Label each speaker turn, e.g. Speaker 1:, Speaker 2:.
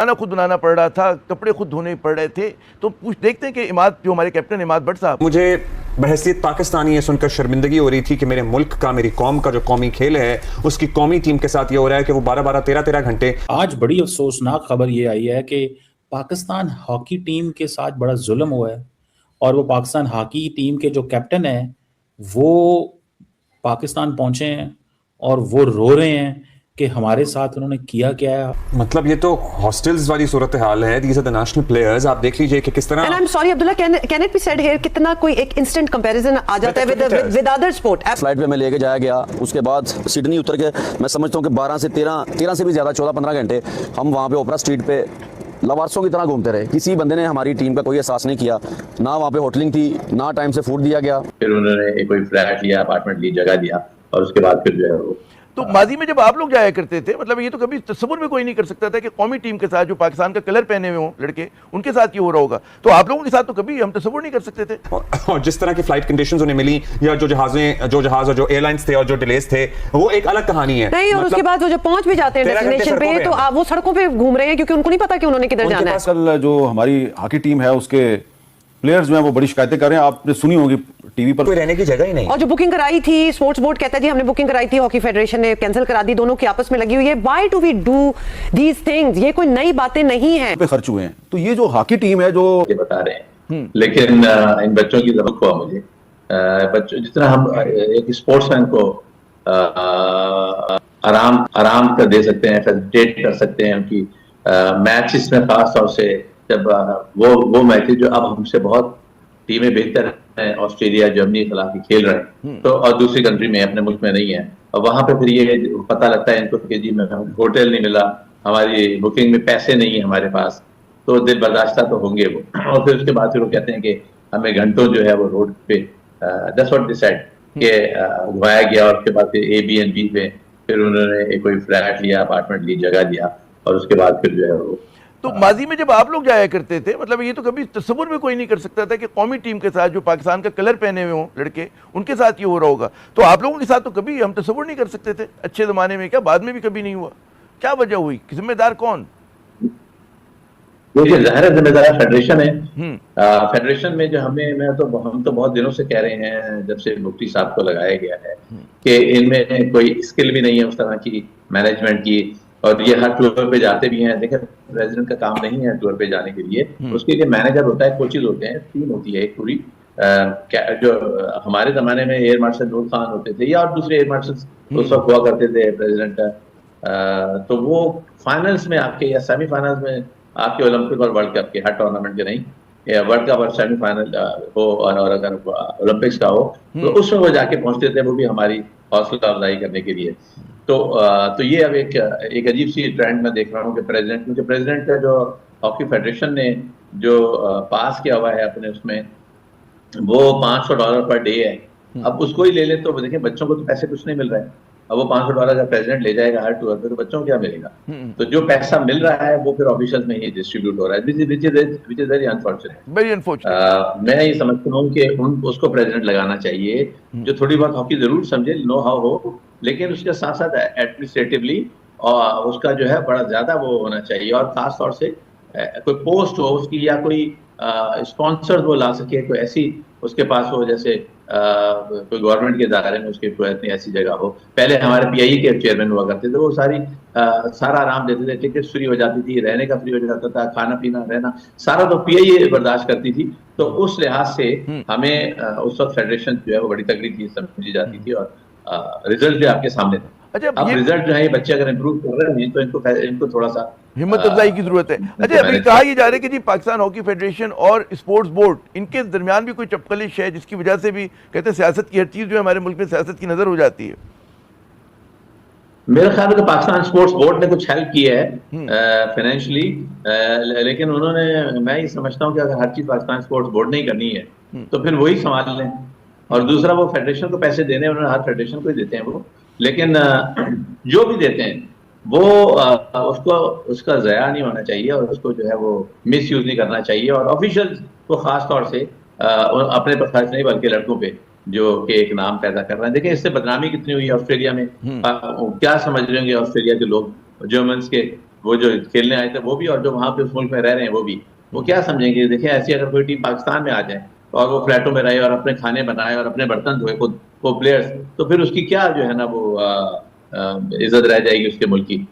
Speaker 1: खाना खुद बनाना पड़ रहा था, कपड़े खुद धोने पड़ रहे थे। तो देखते हैं कि इमाद, जो हमारे कैप्टन इमाद भट्ट साहब,
Speaker 2: मुझे बहैसियत पाकिस्तानी ये सुनकर शर्मिंदगी हो रही थी कि मेरे मुल्क का, मेरी कौम का जो कौमी खेल है उसकी कौमी टीम के साथ ये हो रहा है कि वो 12-12, 13-13 घंटे।
Speaker 3: आज बड़ी अफसोसनाक खबर ये आई है कि पाकिस्तान हॉकी टीम के साथ बड़ा जुल्म हुआ है और वो पाकिस्तान हॉकी टीम के जो कैप्टन है वो पाकिस्तान पहुंचे हैं और वो रो रहे हैं कि हमारे साथ उन्होंने किया क्या है।
Speaker 2: मतलब ये तो हॉस्टल्स वाली सूरत हाल है। These are the national players. आप देख लीजिए कि किस तरह।
Speaker 4: And I am sorry Abdullah, can it be said here, कितना कोई एक इंस्टेंट कंपैरिजन आ जाता है विद अदर स्पोर्ट।
Speaker 5: फ्लाइट पे मैं लेके जाया गया, उसके बाद सिडनी उतर के मैं समझता हूँ कि 12 से 13 से भी ज्यादा 14-15 घंटे हम वहाँ पे ओपरा स्ट्रीट पे लवारसों की तरह घूमते रहे। किसी बंदे ने हमारी टीम का कोई एहसास नहीं किया, ना वहाँ पे होटलिंग थी, ना टाइम से फूड दिया गया।
Speaker 6: फिर उन्होंने कोई फ्लैट लिया, अपार्टमेंट ली, जगह दिया और उसके बाद फिर जो है वो।
Speaker 1: तो माजी में जब आप लोग जाया करते थे, मतलब ये तो कभी तस्वुर में कोई नहीं कर सकता था कि कौमी टीम के साथ, जो पाकिस्तान का कलर पहने हुए हों लड़के, उनके साथ ये हो रहा होगा। तो आप लोगों के साथ तो कभी हम तस्वुर नहीं कर सकते थे।
Speaker 2: और जिस तरह की फ्लाइट कंडीशंस उन्हें मिली, या जो जहाज और जो एयरलाइंस थे और जो डिलेस थे, वो एक अलग कहानी है।
Speaker 4: नहीं, और उसके बाद वो जब पहुंच भी जाते हैं डेस्टिनेशन पे तो वो सड़कों पे घूम रहे हैं क्योंकि उनको नहीं पता कि उन्होंने किधर जाना है।
Speaker 7: कल जो हमारी हॉकी टीम है उसके प्लेयर्स जो हैं वो बड़ी शिकायतें कर रहे हैं। आपने सुनी होगी टीवी पर,
Speaker 8: कोई रहने की जगह ही नहीं।
Speaker 4: और जो बुकिंग कराई थी, स्पोर्ट्स बोर्ड कहता है जी हमने बुकिंग कराई थी, हॉकी फेडरेशन ने कैंसिल करा दी, दोनों की आपस में लगी हुई है। Why do we do these things? ये कोई नई बातें नहीं है।
Speaker 7: पे खर्च हुए हैं। तो ये जो हॉकी टीम है जो
Speaker 6: ये बता रहे हैं, लेकिन इन बच्चों की जरूरत हुआ मुझे, बच्चों जितना हम एक स्पोर्ट्समैन को आराम कर दे सकते हैं, फैसिलिटेट कर सकते हैं उनकी मैचेस में, खास तौर से जब वो मैचेस जो अब हमसे बहुत टीमें बेहतर हैं, ऑस्ट्रेलिया, जर्मनी के खिलाफ खेल रहे हैं, तो और दूसरी कंट्री में, अपने मुल्क में नहीं है, और वहां पे फिर ये पता लगता है इनको कि जी में होटल नहीं मिला, हमारी बुकिंग में पैसे नहीं है हमारे पास, तो दिल बर्दाश्ता तो होंगे वो। और फिर उसके बाद फिर वो कहते हैं कि हमें घंटों जो है वो रोड पे दैट्स व्हाट डिसाइड के घुमाया गया, और उसके बाद फिर Airbnb पे फिर उन्होंने कोई फ्लैट लिया, अपार्टमेंट ली, जगह दिया, और उसके बाद फिर जो है वो।
Speaker 1: तो माजी में जब आप लोग जाया करते थे, मतलब ये तो कभी तस्वुर में कोई नहीं कर सकता था कि कौमी टीम के साथ, जो पाकिस्तान का कलर पहने हुए हों लड़के, उनके साथ ये हो रहा होगा। तो आप लोगों के साथ तो कभी हम तस्वुर नहीं कर सकते थे, अच्छे ज़माने में क्या, बाद में भी कभी नहीं हुआ? क्या वजह हुई? जिम्मेदार कौन?
Speaker 6: देखिए, ज़ाहिर है जिम्मेदार फेडरेशन है। फेडरेशन में जो हम तो बहुत दिनों से कह रहे हैं, जब से मुफ्ती साहब को लगाया गया है, कि इनमें कोई स्किल भी नहीं है उस तरह की मैनेजमेंट की, और ये हर टूर पे जाते भी हैं। देखिए, प्रेसिडेंट का काम नहीं है टूर पे जाने के लिए, उसके लिए मैनेजर होता है, कोचेज होते हैं, टीम होती है एक पूरी। जो हमारे जमाने में एयर मार्शल नूर खान होते थे, या और दूसरे एयर मार्शल उस वक्त हुआ करते थे प्रेसिडेंट का, तो वो फाइनल्स में आपके, या सेमीफाइनल्स में आपके, ओलंपिक और वर्ल्ड कप के, हर टूर्नामेंट के नहीं, वर्ल्ड कप और सेमीफाइनल हो, और अगर ओलंपिक्स का हो तो उसमें वो जाके पहुंचते थे, वो भी हमारी हौसला अफजाई करने के लिए। तो ये अब एक अजीब सी ट्रेंड मैं देख रहा हूँ कि प्रेसिडेंट का जो हॉकी फेडरेशन ने जो पास किया हुआ है अपने उसमें, वो $500 पर डे है। अब उसको ही ले ले तो देखिए, बच्चों को तो पैसे कुछ नहीं मिल रहा है। अब वो $500 का प्रेसिडेंट ले जाएगा हर टूर पे, तो बच्चों को क्या मिलेगा? तो जो पैसा मिल रहा है वो फिर ऑफिशियल में ही डिस्ट्रीब्यूट हो रहा है, विच इज वेरी अनफॉर्चुनेट। मैं ये समझता हूँ कि उसको प्रेसिडेंट लगाना चाहिए जो थोड़ी बहुत हॉकी जरूर समझे, नो हाउ हो, लेकिन उसके साथ साथ एडमिनिस्ट्रेटिवली और उसका जो है बड़ा ज्यादा वो होना चाहिए, और खास तौर से कोई पोस्ट हो उसकी, या कोई स्पॉन्सर वो ला सके, कोई ऐसी उसके पास हो, जैसे कोई गवर्नमेंट के इदारे में उसके इतनी ऐसी जगह हो। पहले हमारे PIE के चेयरमैन हुआ करते थे, वो सारा आराम देते थे, टिकट फ्री हो जाती थी, रहने का फ्री हो जाता था, खाना पीना रहना सारा तो PIE बर्दाश्त करती थी। तो उस लिहाज से हमें उस वक्त फेडरेशन जो है वो बड़ी तगड़ी चीज समझी जाती थी, और रिजल्ट भी आपके सामने थे।
Speaker 1: अच्छा,
Speaker 6: अब रिजल्ट जो है, बच्चे अगर इम्प्रूव कर रहे हैं तो इनको थोड़ा सा
Speaker 1: हिम्मत अफजाई की जरूरत है। अच्छा, अभी कहा यह जा रहा है कि जी पाकिस्तान हॉकी फेडरेशन और स्पोर्ट्स बोर्ड, इनके दरमियान भी कोई चपकलिश है, जिसकी वजह से भी कहते हैं सियासत की हर चीज जो है हमारे मुल्क में सियासत की नजर हो जाती है।
Speaker 6: मेरे ख्याल में तो पाकिस्तान स्पोर्ट्स बोर्ड ने कुछ हेल्प की है फाइनेंशियली, लेकिन उन्होंने, मैं ये समझता हूँ कि अगर हर चीज पाकिस्तान स्पोर्ट्स बोर्ड ने ही करनी है तो फिर वही संभाल लें। और दूसरा, वो फेडरेशन को पैसे देने, उन्होंने हर फेडरेशन को ही देते हैं वो, लेकिन जो भी देते हैं वो उसका ज़या नहीं होना चाहिए, और उसको जो है वो मिस यूज नहीं करना चाहिए। और ऑफिशियल को खास तौर से अपने पर खर्च नहीं, बल्कि लड़कों पे जो कि एक नाम पैदा कर रहे हैं। देखिए, इससे बदनामी कितनी हुई है ऑस्ट्रेलिया में। क्या समझ रहे होंगे ऑस्ट्रेलिया के लोग, जर्मन्स के, वो जो खेलने आए थे वो भी, और जो वहां पे उस मुल्क में रह रहे हैं वो भी, वो क्या समझेंगे? देखिए, ऐसी अगर कोई टीम पाकिस्तान में आ जाए और वो फ्लैटों में रहे और अपने खाने बनाए और अपने बर्तन धोए खुद वो प्लेयर्स, तो फिर उसकी क्या जो है ना वो इज्जत रह जाएगी उसके मुल्क की।